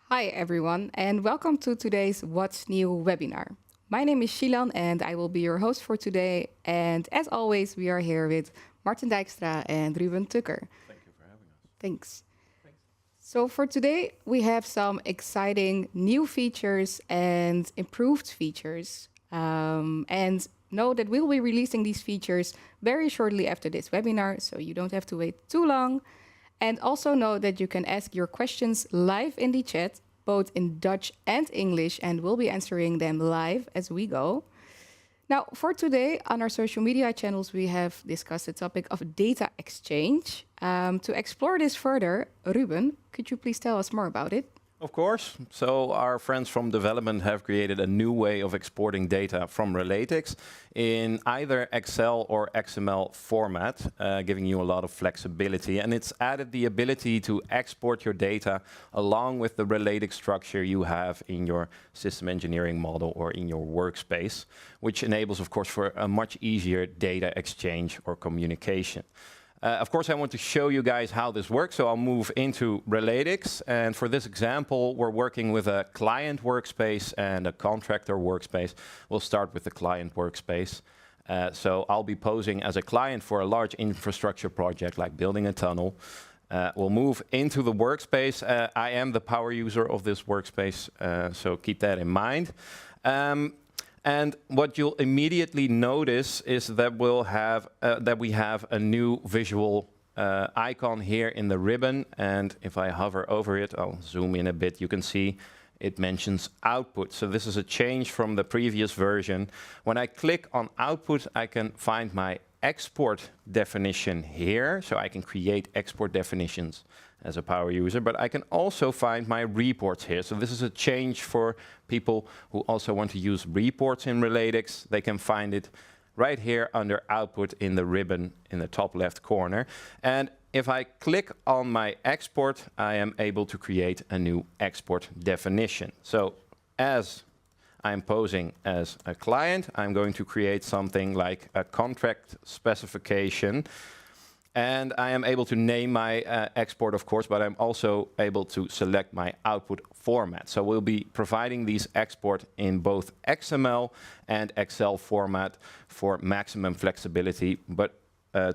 Hi everyone, and welcome to today's What's New webinar. My name is Shilan and I will be your host for today. And as always, we are here with Martin Dijkstra and Ruben Tucker. Thank you for having us. Thanks. Thanks. So for today, we have some exciting new features and improved features. And know that we'll be releasing these features very shortly after this webinar, so you don't have to wait too long. And also know that you can ask your questions live in the chat, both in Dutch and English, and we'll be answering them live as we go. Now, for today, on our social media channels, we have discussed the topic of data exchange. To explore this further, Ruben, could you please tell us more about it? Of course. So our friends from development have created a new way of exporting data from Relatics in either Excel or XML format, giving you a lot of flexibility. And it's added the ability to export your data along with the Relatics structure you have in your system engineering model or in your workspace, which enables, of course, for a much easier data exchange or communication. Of course, I want to show you guys how this works, so I'll move into Relatics. And for this example, we're working with a client workspace and a contractor workspace. We'll start with the client workspace. So I'll be posing as a client for a large infrastructure project like building a tunnel. We'll move into the workspace. I am the power user of this workspace, so keep that in mind. And what you'll immediately notice is that we have a new visual icon here in the ribbon. And if I hover over it, I'll zoom in a bit, you can see it mentions output. So this is a change from the previous version. When I click on output, I can find my export definition here. So I can create export definitions as a power user, but I can also find my reports here. So this is a change for people who also want to use reports in Relatics. They can find it right here under output in the ribbon in the top left corner. And if I click on my export, I am able to create a new export definition. So as I'm posing as a client, I'm going to create something like a contract specification. And I am able to name my export, of course, but I'm also able to select my output format. So we'll be providing these export in both XML and Excel format for maximum flexibility, but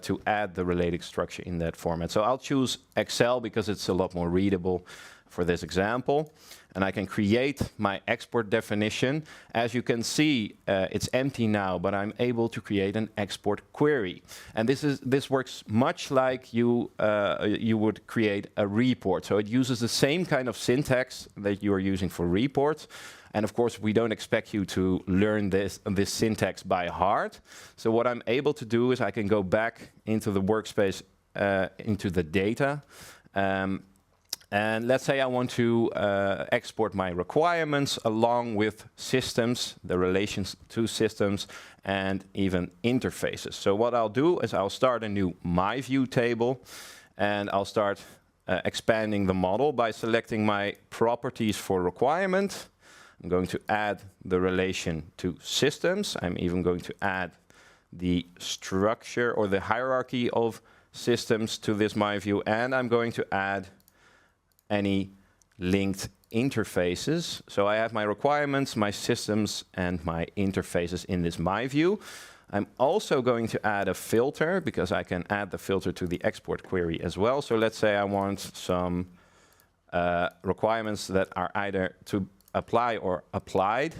to add the Relatics structure in that format. So I'll choose Excel because it's a lot more readable for this example. And I can create my export definition. As you can see, it's empty now, but I'm able to create an export query. And this works much like you would create a report. So it uses the same kind of syntax that you are using for reports. And of course, we don't expect you to learn this syntax by heart. So what I'm able to do is I can go back into the workspace, into the data. And let's say I want to export my requirements along with systems, the relations to systems, and even interfaces. So what I'll do is I'll start a new My View table, and I'll start expanding the model by selecting my properties for requirement. I'm going to add the relation to systems. I'm even going to add the structure or the hierarchy of systems to this My View, and I'm going to add any linked interfaces. So I have my requirements, my systems, and my interfaces in this My View. I'm also going to add a filter because I can add the filter to the export query as well. So let's say I want some requirements that are either to apply or applied.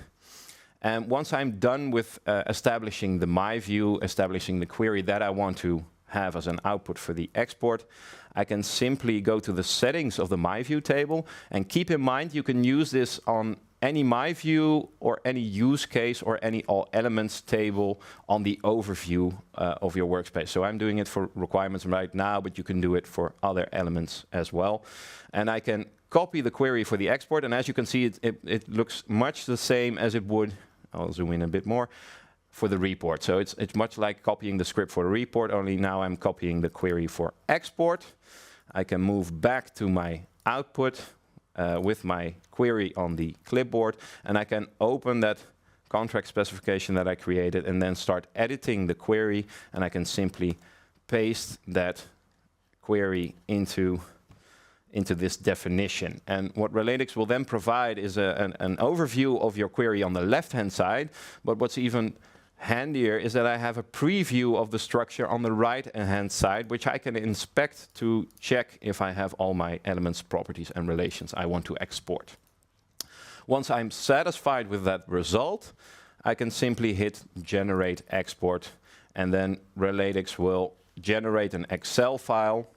And once I'm done with establishing the My View, establishing the query that I want to have as an output for the export, I can simply go to the settings of the My View table. And keep in mind, you can use this on any My View or any use case or any all elements table on the overview of your workspace. So I'm doing it for requirements right now, but you can do it for other elements as well. And I can copy the query for the export. And as you can see, it looks much the same as it would, I'll zoom in a bit more, for the report. So it's much like copying the script for a report, only now I'm copying the query for export. I can move back to my output with my query on the clipboard, and I can open that contract specification that I created and then start editing the query, and I can simply paste that query into into this definition. And what Relatics will then provide is an overview of your query on the left-hand side, but what's even handier is that I have a preview of the structure on the right-hand side, which I can inspect to check if I have all my elements, properties, and relations I want to export. Once I'm satisfied with that result, I can simply hit Generate Export, and then Relatics will generate an Excel file,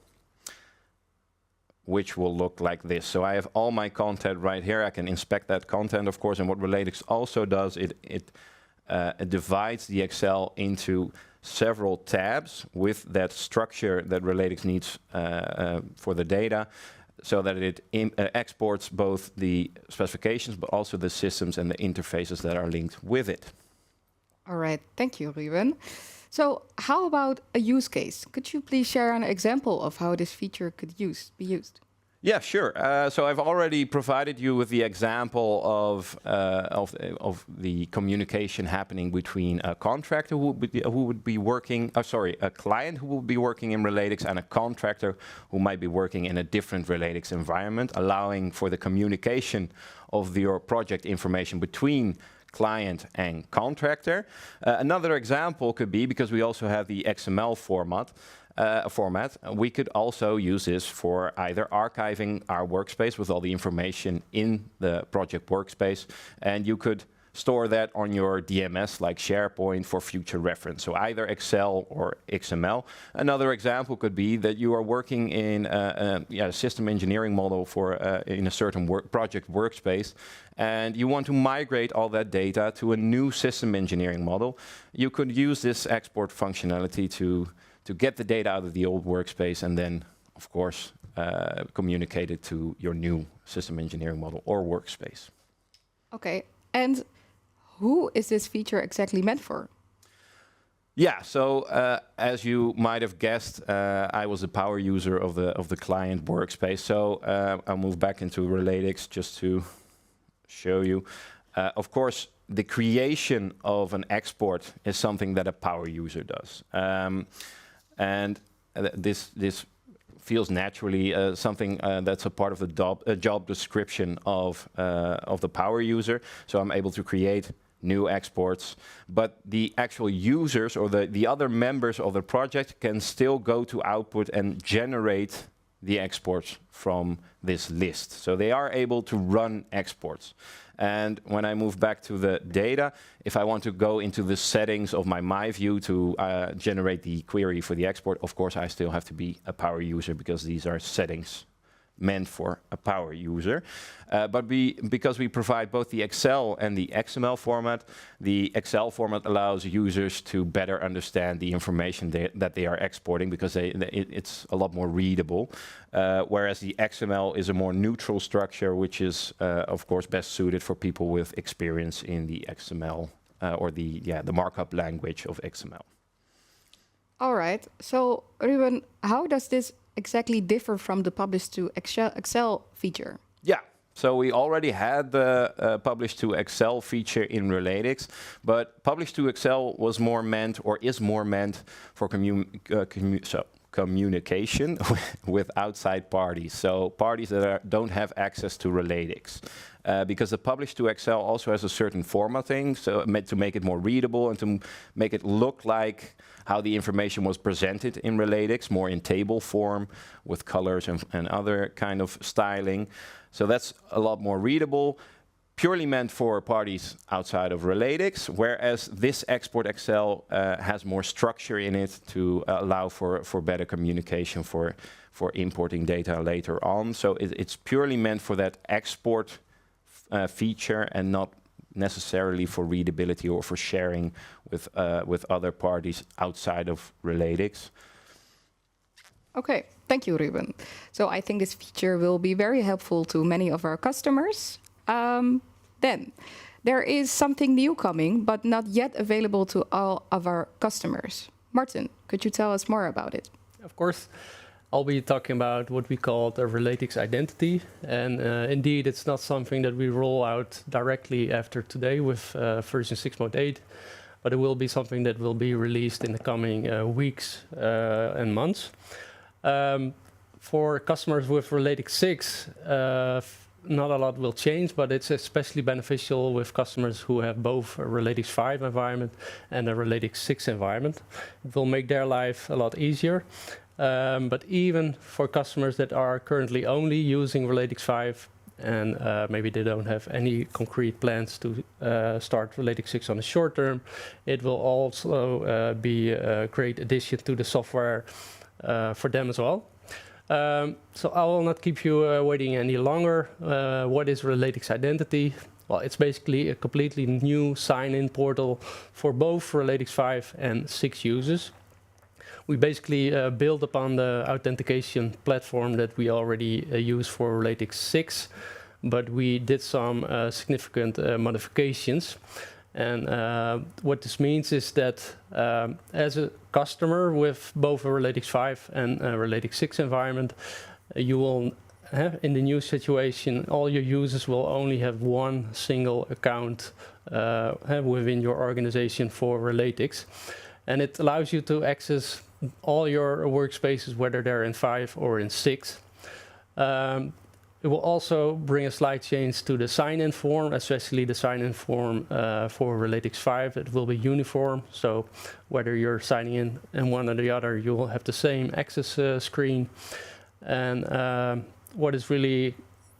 which will look like this. So I have all my content right here. I can inspect that content, of course, and what Relatics also does, it divides the Excel into several tabs with that structure that Relatics needs for the data, so that it exports both the specifications but also the systems and the interfaces that are linked with it. All right, thank you, Ruben. So how about a use case? Could you please share an example of how this feature could be used? Yeah, sure. So I've already provided you with the example of the communication happening between a contractor who would be working, a client who would be working in Relatics and a contractor who might be working in a different Relatics environment, allowing for the communication of your project information between client and contractor. Another example could be, because we also have the XML format, we could also use this for either archiving our workspace with all the information in the project workspace, and you could store that on your DMS like SharePoint for future reference. So either Excel or XML. Another example could be that you are working in a system engineering model for in a certain project workspace, and you want to migrate all that data to a new system engineering model. You could use this export functionality to get the data out of the old workspace and then, of course, communicate it to your new system engineering model or workspace. Okay, and who is this feature exactly meant for? Yeah, so as you might have guessed, I was a power user of the client workspace. So I'll move back into Relatics just to show you. Of course, the creation of an export is something that a power user does. And this feels naturally something that's a part of the job description of the power user. So I'm able to create new exports, but the actual users or the other members of the project can still go to output and generate the exports from this list. So they are able to run exports. And when I move back to the data, if I want to go into the settings of my view to generate the query for the export, of course I still have to be a power user because these are settings meant for a power user. But because we provide both the Excel and the XML format, the Excel format allows users to better understand the information that they are exporting, because it's a lot more readable. Whereas the XML is a more neutral structure, which is, of course, best suited for people with experience in the XML or the markup language of XML. All right. So, Ruben, how does this exactly differ from the publish to Excel feature? Yeah, so we already had the publish to Excel feature in Relatics, but publish to Excel was more meant, or is more meant, for communication with outside parties, so parties that don't have access to Relatics. Because the publish to Excel also has a certain formatting, so meant to make it more readable and to make it look like how the information was presented in Relatics, more in table form with colors and other kind of styling. So that's a lot more readable, purely meant for parties outside of Relatics, whereas this export Excel has more structure in it to allow for better communication for importing data later on. So it's purely meant for that export feature and not necessarily for readability or for sharing with other parties outside of Relatics. Okay, thank you, Ruben. So I think this feature will be very helpful to many of our customers. Then there is something new coming, but not yet available to all of our customers. Martin, could you tell us more about it? Of course. I'll be talking about what we call the RelaticsIdentity, and indeed it's not something that we roll out directly after today with version 6.8, but it will be something that will be released in the coming weeks and months. For customers with Relatics 6, not a lot will change, but it's especially beneficial with customers who have both a Relatics 5 environment and a Relatics 6 environment. It will make their life a lot easier. But even for customers that are currently only using Relatics 5 and maybe they don't have any concrete plans to start Relatics 6 on the short term, it will also be a great addition to the software for them as well. So I will not keep you waiting any longer. What is RelaticsIdentity? Well, it's basically a completely new sign-in portal for both Relatics 5 and 6 users. We basically build upon the authentication platform that we already use for Relatics 6, but we did some significant modifications. And what this means is that as a customer with both a Relatics 5 and a Relatics 6 environment, you will have, in the new situation, all your users will only have one single account within your organization for Relatics. And it allows you to access all your workspaces, whether they're in 5 or in 6. It will also bring a slight change to the sign-in form, especially the sign-in form for Relatics 5. It will be uniform, so whether you're signing in one or the other, you will have the same access screen. And what is really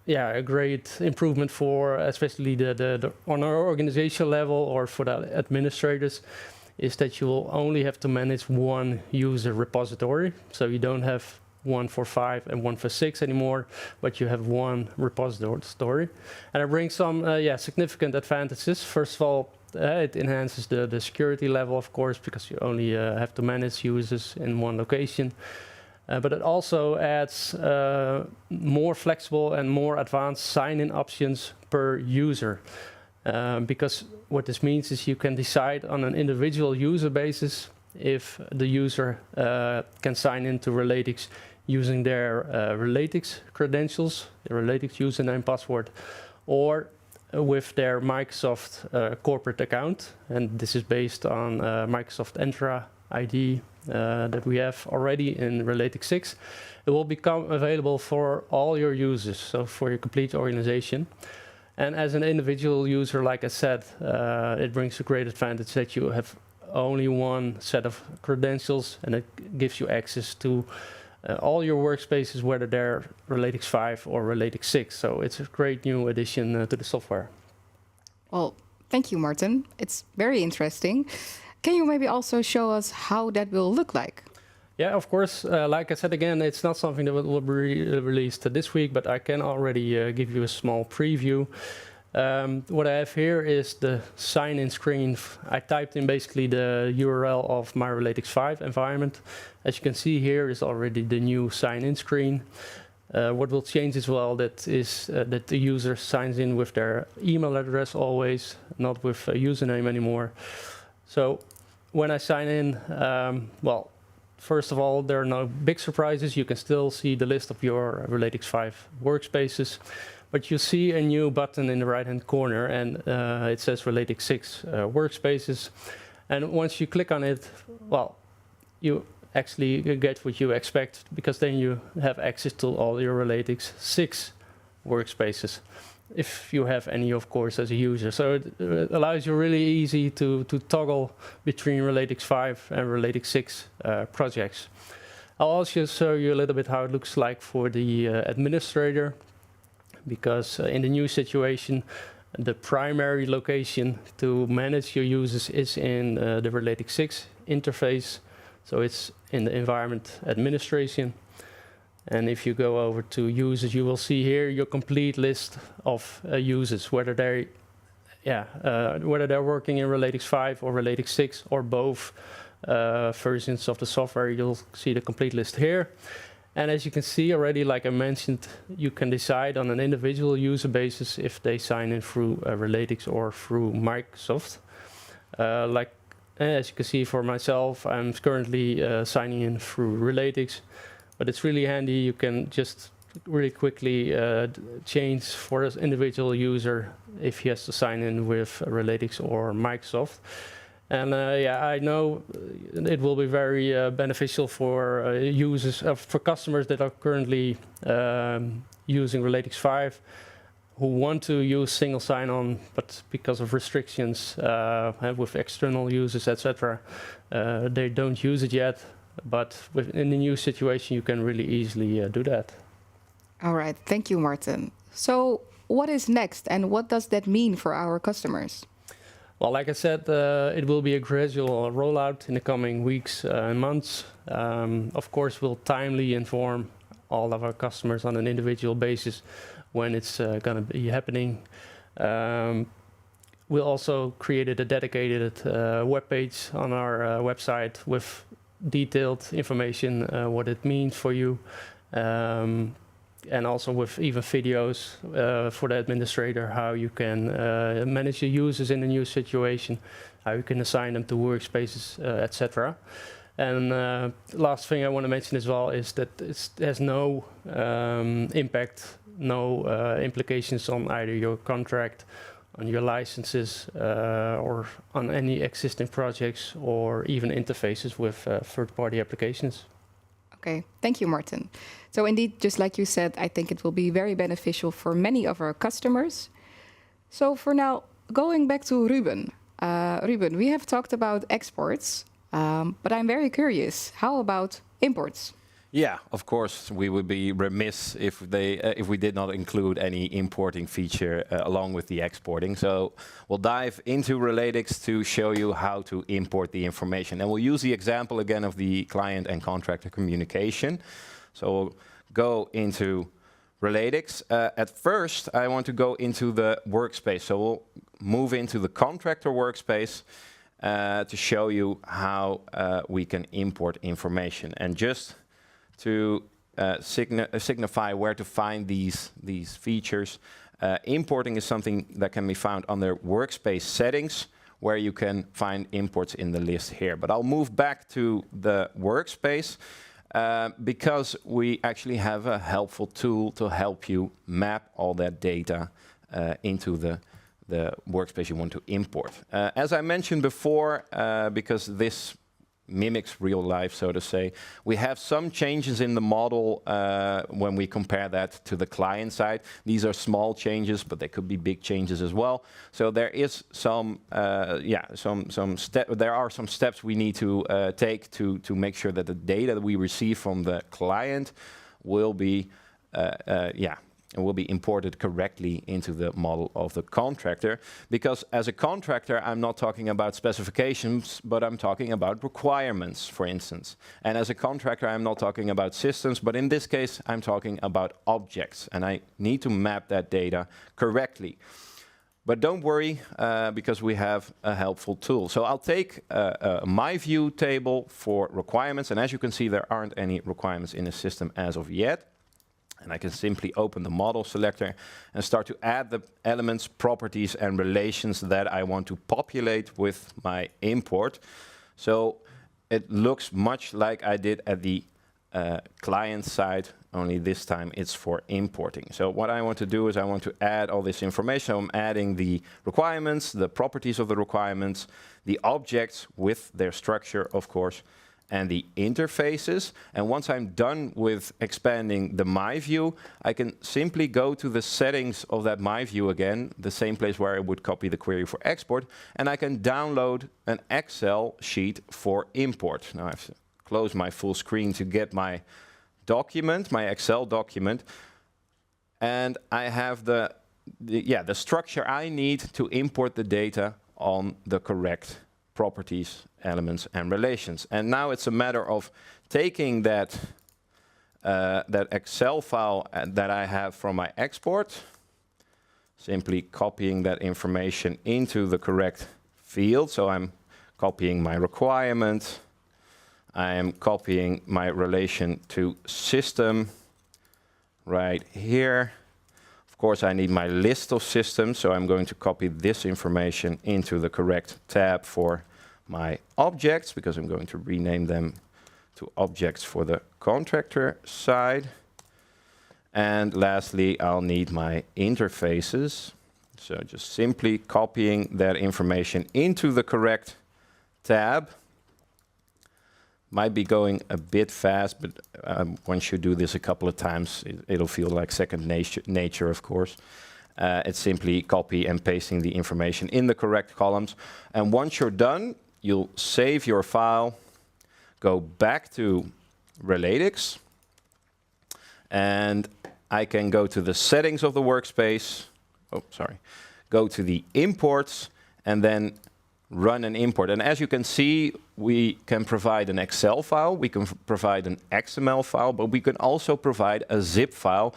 a great improvement for especially the on our organizational level or for the administrators is that you will only have to manage one user repository. So you don't have one for 5 and one for 6 anymore, but you have one repository. And it brings some significant advantages. First of all, it enhances the security level, of course, because you only have to manage users in one location. But it also adds more flexible and more advanced sign-in options per user. Because what this means is you can decide on an individual user basis if the user can sign into Relatics using their Relatics credentials, the Relatics username password, or with their Microsoft corporate account. And this is based on Microsoft Entra ID that we have already in Relatics 6. It will become available for all your users, so for your complete organization. And as an individual user, like I said, it brings a great advantage that you have only one set of credentials, and it gives you access to all your workspaces, whether they're Relatics 5 or Relatics 6. So it's a great new addition to the software. Well, thank you, Martin. It's very interesting. Can you maybe also show us how that will look like? Yeah, of course. Like I said again, it's not something that will be released this week, but I can already give you a small preview. What I have here is the sign-in screen. I typed in basically the URL of my Relatics 5 environment. As you can see here is already the new sign-in screen. What will change as well that is that the user signs in with their email address always, not with a username anymore. So when I sign in, first of all, there are no big surprises. You can still see the list of your Relatics 5 workspaces, but you see a new button in the right-hand corner, and it says Relatics 6 workspaces. And once you click on it, well, you actually get what you expect, because then you have access to all your Relatics 6 workspaces, if you have any, of course, as a user. So it allows you really easy to toggle between Relatics 5 and Relatics 6 projects. I'll also show you a little bit how it looks like for the administrator, because in the new situation, the primary location to manage your users is in the Relatics 6 interface. So it's in the environment administration. And if you go over to users, you will see here your complete list of users, whether they're working in Relatics 5 or Relatics 6 or both versions of the software. You'll see the complete list here. And as you can see already, like I mentioned, you can decide on an individual user basis if they sign in through Relatics or through Microsoft. As you can see for myself, I'm currently signing in through Relatics. But it's really handy. You can just really quickly change for an individual user if he has to sign in with Relatics or Microsoft. And yeah, I know it will be very beneficial for users, for customers that are currently using Relatics 5, who want to use single sign-on, but because of restrictions with external users, etc., they don't use it yet. But in the new situation, you can really easily do that. All right, thank you, Martin. So what is next, and what does that mean for our customers? Well, like I said, it will be a gradual rollout in the coming weeks and months. Of course, we'll timely inform all of our customers on an individual basis when it's going to be happening. We'll also created a dedicated web page on our website with detailed information, what it means for you, and also with even videos for the administrator, how you can manage your users in a new situation, how you can assign them to workspaces, etc. And the last thing I want to mention as well is that it has no impact, no implications on either your contract, on your licenses, or on any existing projects, or even interfaces with third-party applications. Okay, thank you, Martin. So indeed, just like you said, I think it will be very beneficial for many of our customers. So for now, going back to Ruben. Ruben, we have talked about exports, but I'm very curious, how about imports? Yeah, of course, we would be remiss if we did not include any importing feature along with the exporting. So we'll dive into Relatics to show you how to import the information. And we'll use the example again of the client and contractor communication. So we'll go into Relatics. At first, I want to go into the workspace. So we'll move into the contractor workspace to show you how we can import information. And just to signify where to find these features, importing is something that can be found under workspace settings, where you can find imports in the list here. But I'll move back to the workspace because we actually have a helpful tool to help you map all that data into the workspace you want to import. As I mentioned before, because this mimics real life, so to say, we have some changes in the model when we compare that to the client side. These are small changes, but they could be big changes as well. So there is some, there are some steps we need to take to make sure that the data that we receive from the client will be, will be imported correctly into the model of the contractor. Because as a contractor, I'm not talking about specifications, but I'm talking about requirements, for instance. And as a contractor, I'm not talking about systems, but in this case, I'm talking about objects. And I need to map that data correctly. But don't worry, because we have a helpful tool. So I'll take a My View table for requirements. And as you can see, there aren't any requirements in the system as of yet. And I can simply open the model selector and start to add the elements, properties, and relations that I want to populate with my import. So it looks much like I did at the client side, only this time it's for importing. So what I want to do is I want to add all this information. So I'm adding the requirements, the properties of the requirements, the objects with their structure, of course, and the interfaces. And once I'm done with expanding the My View, I can simply go to the settings of that My View again, the same place where I would copy the query for export, and I can download an Excel sheet for import. Now I have to close my full screen to get my document, my Excel document, and I have the structure I need to import the data on the correct properties, elements, and relations. And now it's a matter of taking that that Excel file that I have from my export, simply copying that information into the correct field. So I'm copying my requirement, I am copying my relation to system right here. Of course, I need my list of systems, so I'm going to copy this information into the correct tab for my objects, because I'm going to rename them to objects for the contractor side. And lastly, I'll need my interfaces. So just simply copying that information into the correct tab. Might be going a bit fast, but once you do this a couple of times, it'll feel like second nature, of course. It's simply copy and pasting the information in the correct columns. And once you're done, you'll save your file, go back to Relatics, and I can go to the settings of the workspace. Oh, sorry. Go to the imports, and then run an import. And as you can see, we can provide an Excel file, we can provide an XML file, but we can also provide a zip file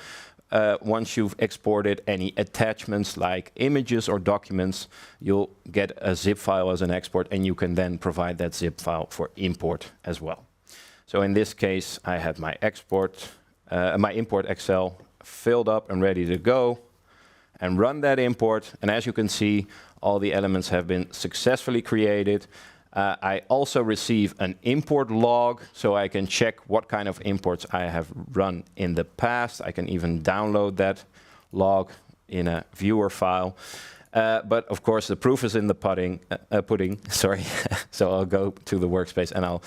once you've exported any attachments like images or documents. You'll get a zip file as an export, and you can then provide that zip file for import as well. So in this case, I have my my import Excel filled up and ready to go, and run that import. And as you can see, all the elements have been successfully created. I also receive an import log, so I can check what kind of imports I have run in the past. I can even download that log in a viewer file. But of course, the proof is in the pudding. Sorry. So I'll go to the workspace and I'll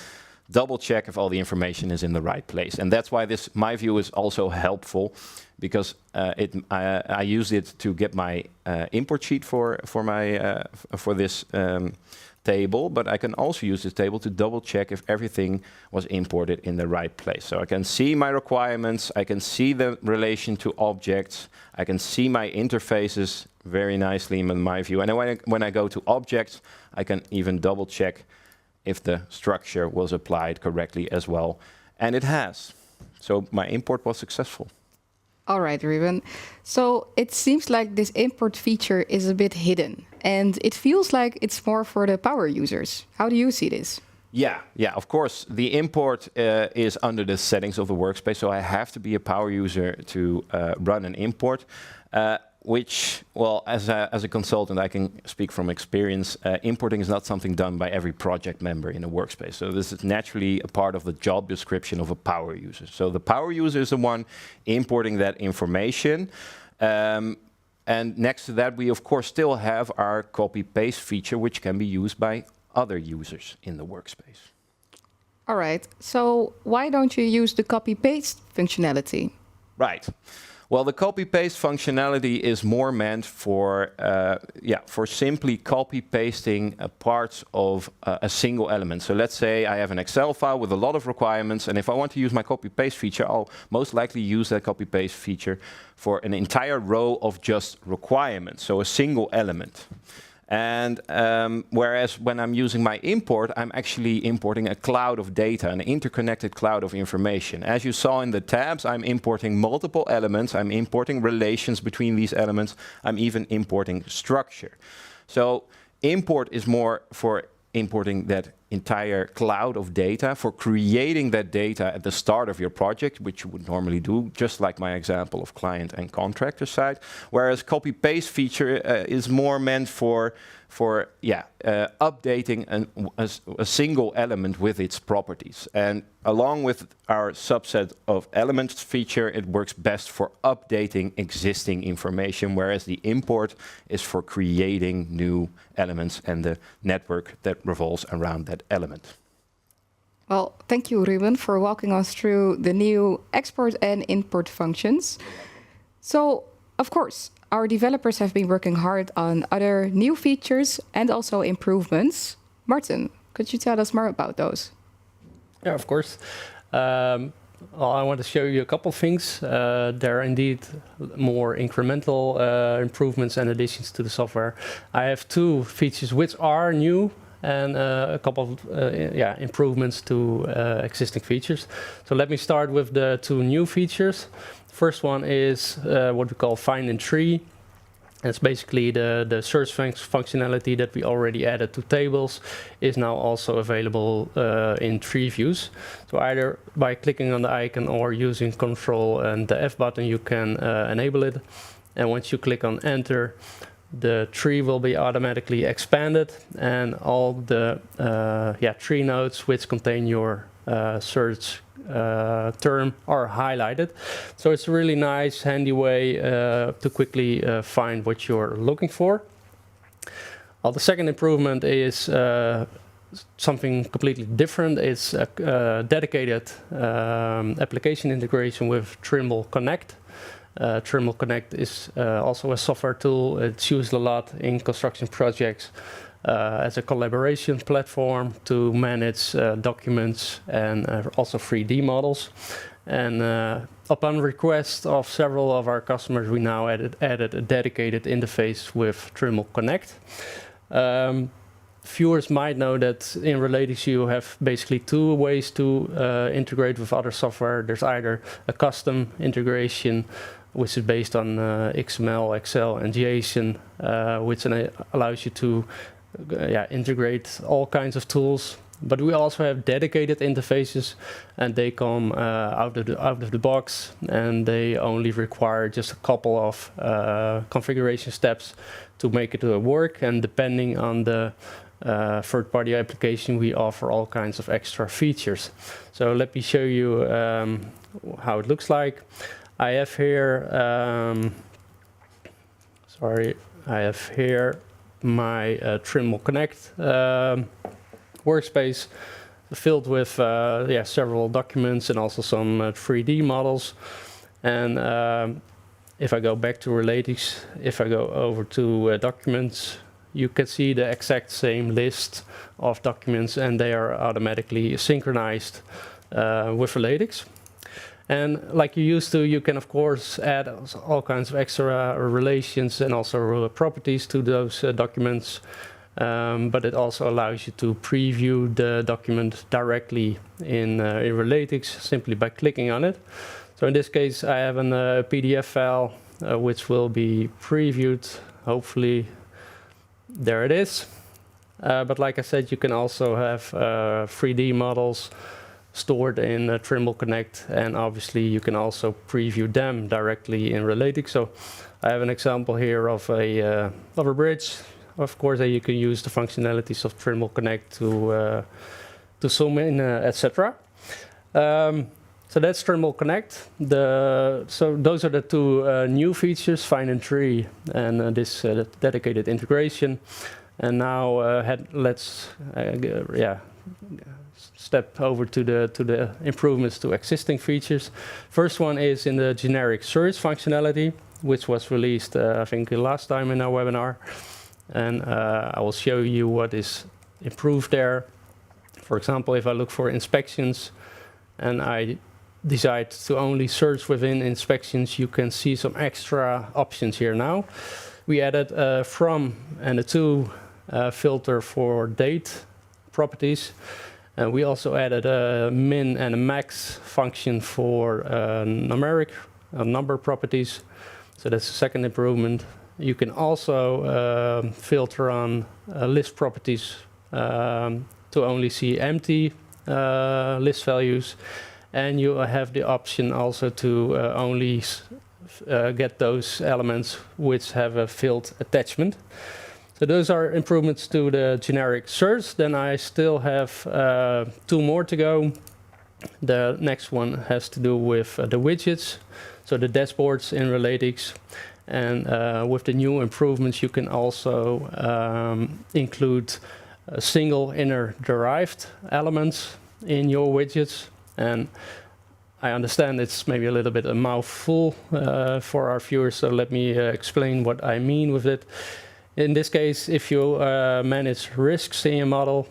double check if all the information is in the right place. And that's why my view is also helpful, because I use it to get my import sheet for this table, but I can also use this table to double check if everything was imported in the right place. So I can see my requirements, I can see the relation to objects, I can see my interfaces very nicely in my view. And when I go to objects, I can even double check if the structure was applied correctly as well. And it has. So my import was successful. All right, Ruben. So it seems like this import feature is a bit hidden, and it feels like it's more for the power users. How do you see this? Yeah, of course. The import is under the settings of the workspace, so I have to be a power user to run an import. Which, well, as a consultant, I can speak from experience. Importing is not something done by every project member in a workspace. So this is naturally a part of the job description of a power user. So the power user is the one importing that information. And next to that, we of course still have our copy-paste feature, which can be used by other users in the workspace. All right. So why don't you use the copy-paste functionality? Right. Well, the copy-paste functionality is more meant for simply copy-pasting parts of a single element. So let's say I have an Excel file with a lot of requirements, and if I want to use my copy-paste feature, I'll most likely use that copy-paste feature for an entire row of just requirements, so a single element. And whereas when I'm using my import, I'm actually importing a cloud of data, an interconnected cloud of information. As you saw in the tabs, I'm importing multiple elements. I'm importing relations between these elements. I'm even importing structure. So import is more for importing that entire cloud of data, for creating that data at the start of your project, which you would normally do, just like my example of client and contractor side. Whereas copy-paste feature is more meant for updating a single element with its properties. And along with our subset of elements feature, it works best for updating existing information, whereas the import is for creating new elements and the network that revolves around that element. Well, thank you, Ruben, for walking us through the new export and import functions. So, of course, our developers have been working hard on other new features and also improvements. Martin, could you tell us more about those? Yeah, of course. Well, I want to show you a couple of things. There are indeed more incremental improvements and additions to the software. I have two features which are new, and a couple of improvements to existing features. So let me start with the two new features. First one is what we call find in tree. It's basically the search functionality that we already added to tables is now also available in treeviews. So either by clicking on the icon or using Control and the F button, you can enable it. And once you click on Enter, the tree will be automatically expanded, and all the tree nodes which contain your search term are highlighted. So it's a really nice, handy way to quickly find what you're looking for. The second improvement is something completely different. It's a dedicated application integration with Trimble Connect. Trimble Connect is also a software tool. It's used a lot in construction projects as a collaboration platform to manage documents and also 3D models. And upon request of several of our customers, we now added a dedicated interface with Trimble Connect. Viewers might know that in Relatics you have basically two ways to integrate with other software. There's either a custom integration, which is based on XML, Excel, and JSON, which allows you to integrate all kinds of tools. But we also have dedicated interfaces, and they come out of the box, and they only require just a couple of configuration steps to make it work. And depending on the third-party application, we offer all kinds of extra features. So let me show you how it looks like. I have here, my Trimble Connect workspace filled with several documents and also some 3D models. And if I go back to Relatics, if I go over to documents, you can see the exact same list of documents, and they are automatically synchronized with Relatics. And like you used to, you can of course add all kinds of extra relations and also properties to those documents. But it also allows you to preview the document directly in Relatics simply by clicking on it. So in this case, I have a PDF file which will be previewed. Hopefully, there it is. But like I said, you can also have 3D models stored in Trimble Connect, and obviously you can also preview them directly in Relatics. So I have an example here of a bridge. Of course, you can use the functionalities of Trimble Connect to zoom in, etc. So that's Trimble Connect. So those are the two new features, Find and Tree, and this dedicated integration. And now let's step over to the improvements to existing features. First one is in the generic search functionality, which was released, I think, last time in our webinar. And I will show you what is improved there. For example, if I look for inspections and I decide to only search within inspections, you can see some extra options here now. We added a from and a to filter for date properties. We also added a min and a max function for number properties. So that's the second improvement. You can also filter on list properties to only see empty list values. And you have the option also to only get those elements which have a filled attachment. So those are improvements to the generic search. Then I still have two more to go. The next one has to do with the widgets, so the dashboards in Relatics. And with the new improvements, you can also include a single inner derived elements in your widgets. And I understand it's maybe a little bit a mouthful for our viewers, so let me explain what I mean with it. In this case, if you manage risks in your model,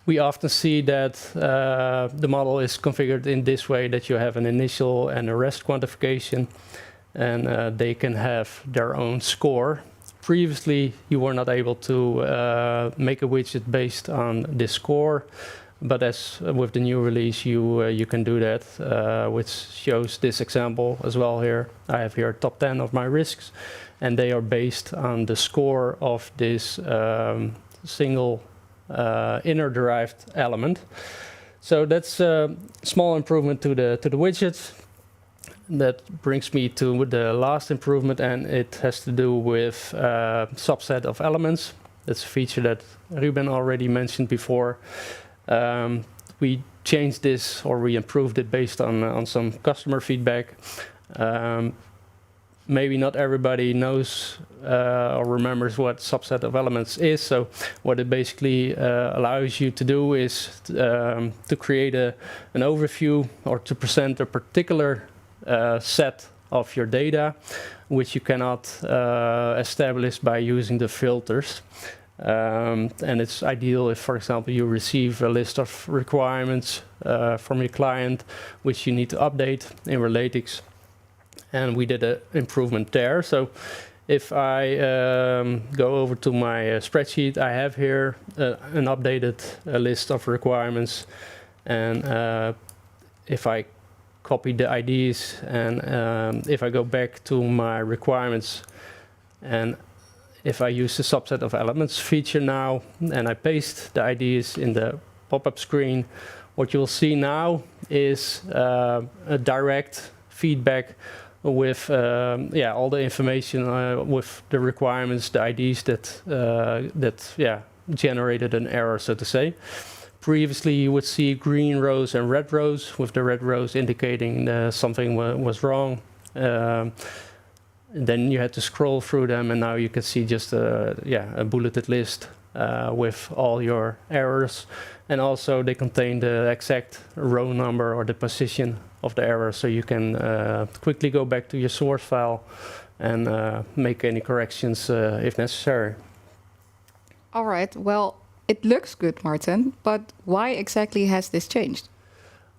we often see that the model is configured in this way, that you have an initial and a rest quantification, and they can have their own score. Previously, you were not able to make a widget based on this score, but as with the new release, you can do that, which shows this example as well here. I have here top 10 of my risks, and they are based on the score of this single inner derived element. So that's a small improvement to the widgets. That brings me to the last improvement, and it has to do with subset of elements. That's a feature that Ruben already mentioned before. We changed this, or we improved it based on some customer feedback. maybe not everybody knows or remembers what subset of elements is. So what it basically allows you to do is to create an overview or to present a particular set of your data, which you cannot establish by using the filters. And it's ideal if, for example, you receive a list of requirements from your client, which you need to update in Relatics. And we did an improvement there. So if I go over to my spreadsheet, I have here an updated list of requirements. And if I copy the IDs and if I go back to my requirements and if I use the subset of elements feature now and I paste the IDs in the pop-up screen, what you'll see now is a direct feedback with all the information with the requirements, the IDs that generated an error, so to say. Previously, you would see green rows and red rows, with the red rows indicating something was wrong. Then you had to scroll through them, and now you can see just a bulleted list with all your errors. And also, they contain the exact row number or the position of the error, so you can quickly go back to your source file and make any corrections if necessary. All right, well, it looks good, Martin, but why exactly has this changed?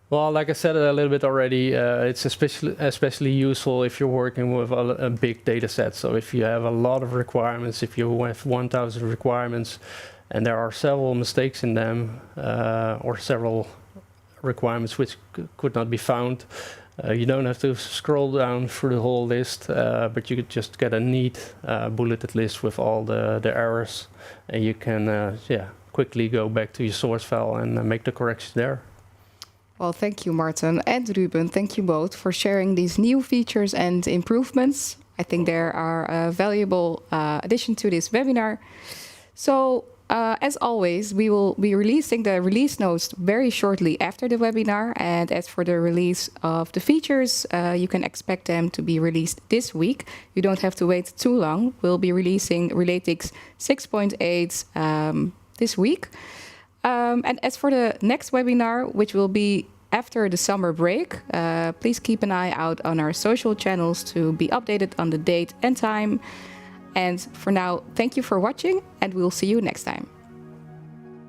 Well, like I said a little bit already, it's especially useful if you're working with a big data set. So if you have a lot of requirements, if you have 1,000 requirements and there are several mistakes in them or several requirements which could not be found, you don't have to scroll down through the whole list, but you could just get a neat bulleted list with all the errors, and you can quickly go back to your source file and make the corrections there. Well, thank you, Martin and Ruben. Thank you both for sharing these new features and improvements. I think they are a valuable addition to this webinar. So, as always, we will be releasing the release notes very shortly after the webinar. And as for the release of the features, you can expect them to be released this week. You don't have to wait too long. We'll be releasing Relatics 6.8 this week. And as for the next webinar, which will be after the summer break, please keep an eye out on our social channels to be updated on the date and time. And for now, thank you for watching, and we'll see you next time.